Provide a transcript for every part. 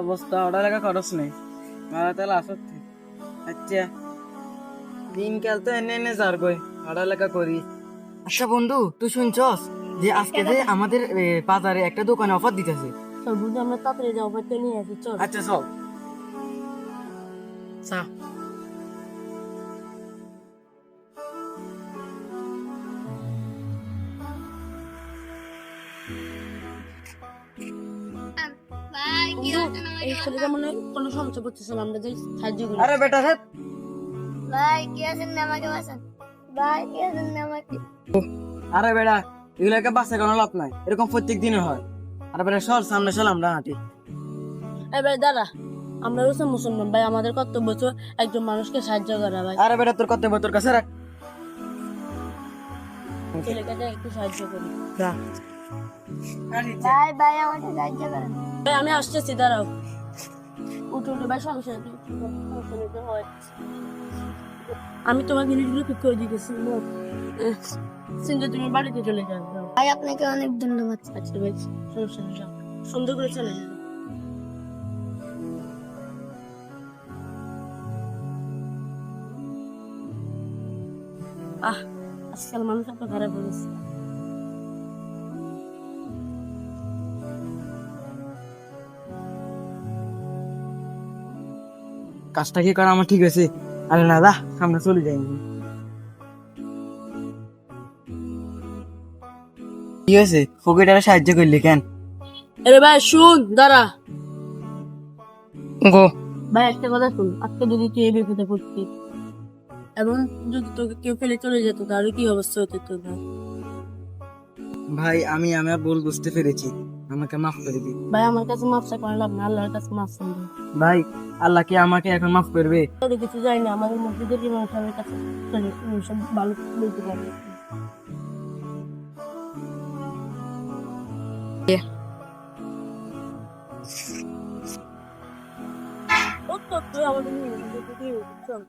অবস্থা ওটা খরচ নেই মারা তাহলে আসতে আচ্ছা দিনকাল তো এনে এনে যার গই পড়ালেখা করি। আচ্ছা বন্ধু তুই শুনছস যে আজকে যে আমাদের বাজারে একটা দোকানে অফার দিতেছে? চল বুঝি আমরা তাড়াতাড়ি যাও অফারটা নিয়ে আসি চল। আচ্ছা চল চা এই ছেলেটা মনে হয় কোনো সমস্যা করতেছিল আমরা যাই সাহায্য করি। আরে বেটা রে ভাই কি আছেন না আমাকে বাঁচান ভাই কি আছেন না আমাকে আরে বেটা এগুলোকে বাসে কোনো লাভ নাই এরকম প্রত্যেক দিনে হয়। আরে বেটা সর সামনে চল আমরা হাঁটি। এবার দাঁড়া আমরা হচ্ছে মুসলমান ভাই আমাদের কর্তব্য হচ্ছে একজন মানুষকে সাহায্য করা ভাই। আরে বেটা তোর কত তোর কাছে রাখ ছেলেকে একটু সাহায্য করি। ভাই ভাই আমাকে সাহায্য করেন ভাই আমি আসতেছি দাঁড়াও উঠে উঠে ভাই সমস্যা নেই, সমস্যা নিতে হয়। আমি তোমার জিনিসগুলো ঠিক করে দিতেছি সিন্ধু তুমি বাড়িতে চলে যাও। ভাই আপনাকে অনেক ধন্যবাদ। আচ্ছা ভাই সমস্যা নেই যাও। সুন্দর করে চলে যাও। আজকাল মানুষ এত খারাপ হয়েছে। কাজটা কি করা আমার ঠিক আছে? আরে না দা আমরা চলে যাই। কি হয়েছে ফকিটারে সাহায্য করলি কেন? আরে ভাই শুন দাঁড়া গো ভাই একটা কথা শুন, আজকে যদি তুই এই বিপদে পড়তি এবং যদি তোকে কেউ ফেলে চলে যেত তাহলে কি অবস্থা হতো তোর ভাই? ভাই আমি আমার ভুল বুঝতে পেরেছি, আমাকে মাফ করে দিন ভাই আমার কাছে মাপ চাই করলাম না, আল্লাহর কাছে মাপ চাই। ভাই। আল্লাহ কি আমাকে এখন মাফ করবে? তোর কিছু যাই না, আমাদের মসজিদের ইমাম সাহেবের কাছে চলে সব ভালো বলতে পারবে। ও তো তুই আমাদের নিয়ে চল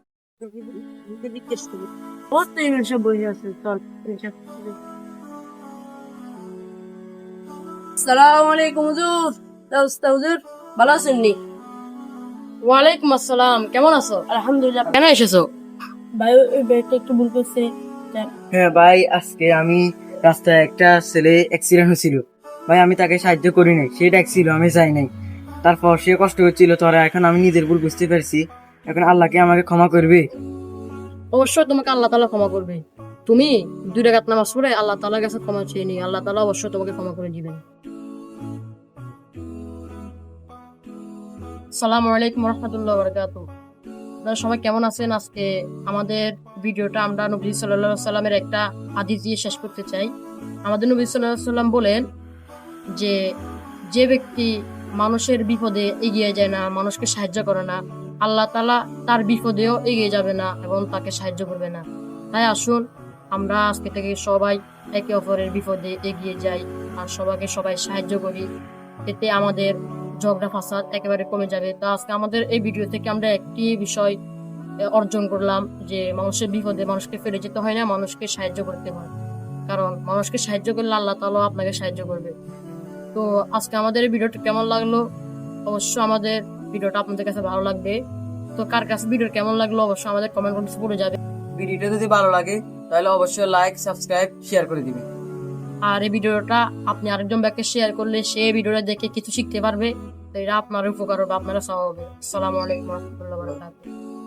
জিজ্ঞেস করি ও তো ইমাম সাহেব বসে আছে চল। আসসালামু আলাইকুম হুজুর। হুজুর ভালো আছেন নি? ওয়ালাইকুম আসসালাম, কেমন আছো? আলহামদুলিল্লাহ। কেন এসেছো? ভাই ওই ব্যাগটা একটু ভুল করছে। হ্যাঁ ভাই আজকে আমি রাস্তায় একটা ছেলে অ্যাক্সিডেন্ট হয়েছিল ভাই, আমি তাকে সাহায্য করি নাই, সে ডাকছিল আমি যাই নাই, তারপর সে কষ্ট হচ্ছিল তোরা, এখন আমি নিজের ভুল বুঝতে পারছি, এখন আল্লাহ কি আমাকে ক্ষমা করবে? অবশ্যই তোমাকে আল্লাহ তাআলা ক্ষমা করবে। তুমি 2 রাকাত নামাজ পড়ে আল্লাহ তাআলার কাছে ক্ষমা চেয়ে নিও, আল্লাহ তাআলা অবশ্যই তোমাকে ক্ষমা করে দিবেন। আসসালামু আলাইকুম ওয়া রাহমাতুল্লাহি ওয়া বারাকাতুহু। আপনারা সবাই কেমন আছেন? আজকে আমাদের ভিডিওটা আমরা নবী সাল্লাল্লাহু আলাইহি সাল্লামের একটা হাদিস দিয়ে শেষ করতে চাই। আমাদের নবী সাল্লাল্লাহু আলাইহি সাল্লাম বলেন যে যে ব্যক্তি মানুষের বিপদে এগিয়ে যায় না, মানুষকে সাহায্য করে না, আল্লাহ তাআলা তার বিপদেও এগিয়ে যাবে না এবং তাকে সাহায্য করবে না। তাই আসুন আমরা আজকে থেকে সবাই একে অপরের বিপদে এগিয়ে যাই আর সবাই সাহায্য করি, এতে আমাদের ঝগড়া ফাসাদ একেবারে কমে যাবে। তো আজকে আমাদের এই ভিডিও থেকে আমরা একটি বিষয় অর্জন করলাম যে মানুষের বিপদে মানুষকে ফেলে যেতে হয় না, মানুষকে সাহায্য করতে হয়, কারণ মানুষকে সাহায্য করলে আল্লাহ তাআলা আপনাকে সাহায্য করবে। তো আজকে আমাদের এই ভিডিওটা কেমন লাগলো? অবশ্যই আমাদের ভিডিওটা আপনাদের কাছে ভালো লাগবে। তো কার কাছে ভিডিও কেমন লাগলো অবশ্যই আমাদের কমেন্ট বক্সে পড়ে যাবে। ভিডিওটা যদি ভালো লাগে তাহলে অবশ্যই লাইক সাবস্ক্রাইব শেয়ার করে দিবেন। আর এই ভিডিওটা আপনি আরেকজন ব্যাগকে শেয়ার করলে সে ভিডিওটা দেখে কিছু শিখতে পারবে, তো এটা আপনার উপকার হবে, আপনারা সওয়াব হবে। আসসালামু আলাইকুম ওয়া রাহমাতুল্লাহি ওয়া বারাকাতুহু।